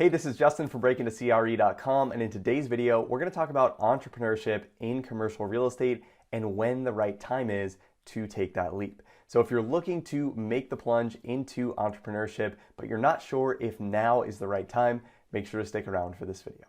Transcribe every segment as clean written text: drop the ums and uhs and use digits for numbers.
Hey, this is Justin from breakintocre.com, and in today's video, we're going to talk about entrepreneurship in commercial real estate and when the right time is to take that leap. So if you're looking to make the plunge into entrepreneurship, but you're not sure if now is the right time, make sure to stick around for this video.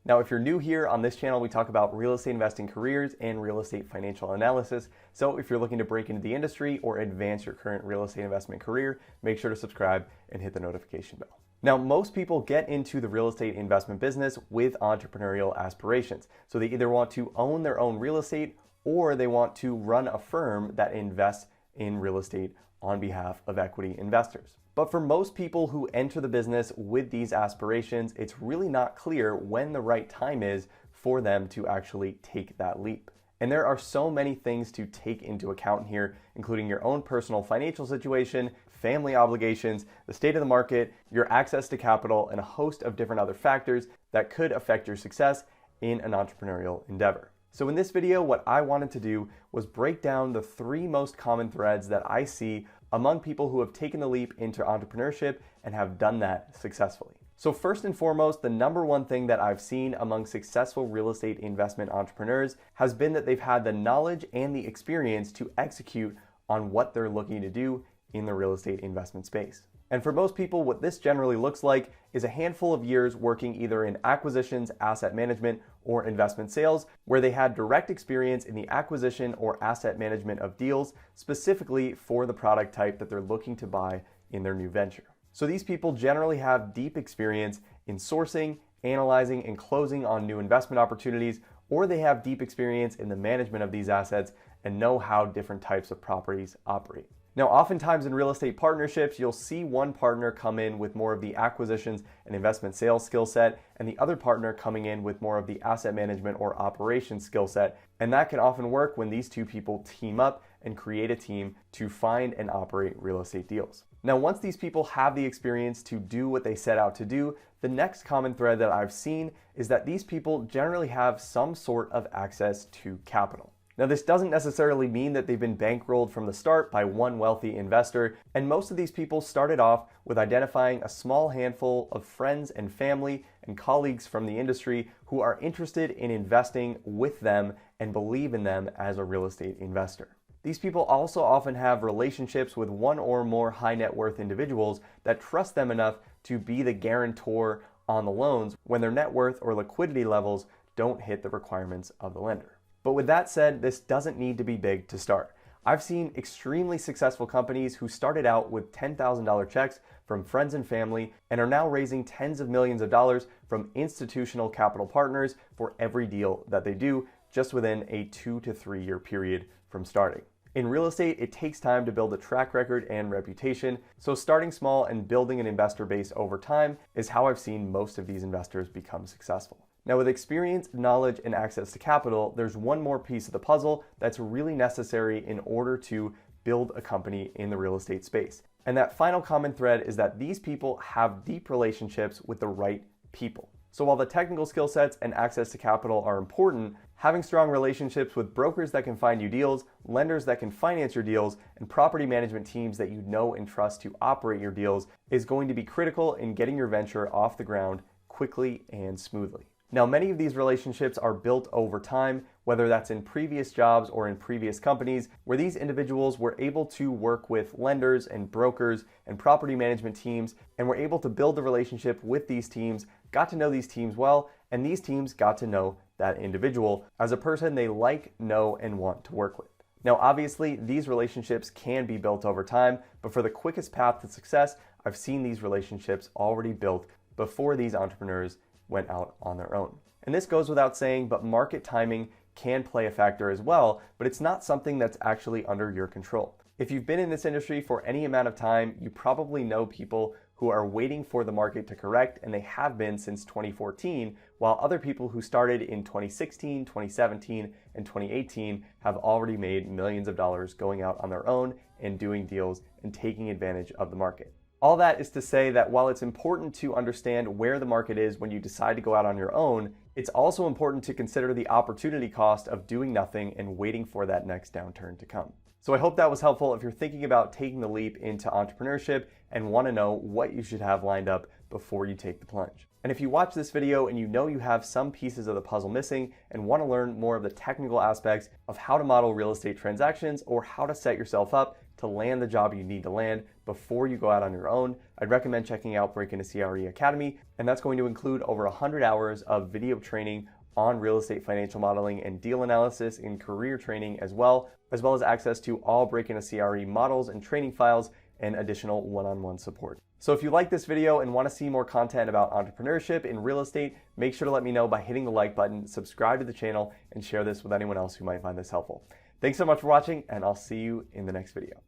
Now, if you're new here on this channel, we talk about real estate investing careers and real estate financial analysis. So if you're looking to break into the industry or advance your current real estate investment career, make sure to subscribe and hit the notification bell. Now, most people get into the real estate investment business with entrepreneurial aspirations. So they either want to own their own real estate or they want to run a firm that invests in real estate on behalf of equity investors. But for most people who enter the business with these aspirations, it's really not clear when the right time is for them to actually take that leap. And there are so many things to take into account here, including your own personal financial situation, family obligations, the state of the market, your access to capital, and a host of different other factors that could affect your success in an entrepreneurial endeavor. So in this video, what I wanted to do was break down the 3 most common threads that I see among people who have taken the leap into entrepreneurship and have done that successfully. So first and foremost, the number one thing that I've seen among successful real estate investment entrepreneurs has been that they've had the knowledge and the experience to execute on what they're looking to do in the real estate investment space. And for most people, what this generally looks like is a handful of years working either in acquisitions, asset management, or investment sales, where they had direct experience in the acquisition or asset management of deals, specifically for the product type that they're looking to buy in their new venture. So these people generally have deep experience in sourcing, analyzing, and closing on new investment opportunities, or they have deep experience in the management of these assets and know how different types of properties operate. Now, oftentimes in real estate partnerships, you'll see one partner come in with more of the acquisitions and investment sales skill set, and the other partner coming in with more of the asset management or operations skill set. And that can often work when these two people team up and create a team to find and operate real estate deals. Now, once these people have the experience to do what they set out to do, the next common thread that I've seen is that these people generally have some sort of access to capital. Now, this doesn't necessarily mean that they've been bankrolled from the start by one wealthy investor, and most of these people started off with identifying a small handful of friends and family and colleagues from the industry who are interested in investing with them and believe in them as a real estate investor. These people also often have relationships with one or more high net worth individuals that trust them enough to be the guarantor on the loans when their net worth or liquidity levels don't hit the requirements of the lender. But with that said, this doesn't need to be big to start. I've seen extremely successful companies who started out with $10,000 checks from friends and family and are now raising tens of millions of dollars from institutional capital partners for every deal that they do, just within a 2 to 3 year period from starting. In real estate, it takes time to build a track record and reputation, so starting small and building an investor base over time is how I've seen most of these investors become successful. Now, with experience, knowledge, and access to capital, there's one more piece of the puzzle that's really necessary in order to build a company in the real estate space. And that final common thread is that these people have deep relationships with the right people. So while the technical skill sets and access to capital are important, having strong relationships with brokers that can find you deals, lenders that can finance your deals, and property management teams that you know and trust to operate your deals is going to be critical in getting your venture off the ground quickly and smoothly. Now, many of these relationships are built over time, whether that's in previous jobs or in previous companies, where these individuals were able to work with lenders and brokers and property management teams, and were able to build the relationship with these teams, got to know these teams well, and these teams got to know that individual as a person they like, know, and want to work with. Now, obviously, these relationships can be built over time, but for the quickest path to success, I've seen these relationships already built before these entrepreneurs went out on their own. And this goes without saying, but market timing can play a factor as well, but it's not something that's actually under your control. If you've been in this industry for any amount of time, you probably know people who are waiting for the market to correct, and they have been since 2014, while other people who started in 2016, 2017, and 2018 have already made millions of dollars going out on their own and doing deals and taking advantage of the market. All that is to say that while it's important to understand where the market is when you decide to go out on your own, It's also important to consider the opportunity cost of doing nothing and waiting for that next downturn to come. So I hope that was helpful if you're thinking about taking the leap into entrepreneurship and want to know what you should have lined up before you take the plunge. And if you watch this video and you know you have some pieces of the puzzle missing and want to learn more of the technical aspects of how to model real estate transactions or how to set yourself up to land the job you need to land before you go out on your own, I'd recommend checking out Break Into CRE Academy, and that's going to include over 100 hours of video training on real estate financial modeling and deal analysis in career training as well as access to all Break Into CRE models and training files and additional one-on-one support. So if you like this video and want to see more content about entrepreneurship in real estate, make sure to let me know by hitting the like button, subscribe to the channel, and share this with anyone else who might find this helpful. Thanks so much for watching, and I'll see you in the next video.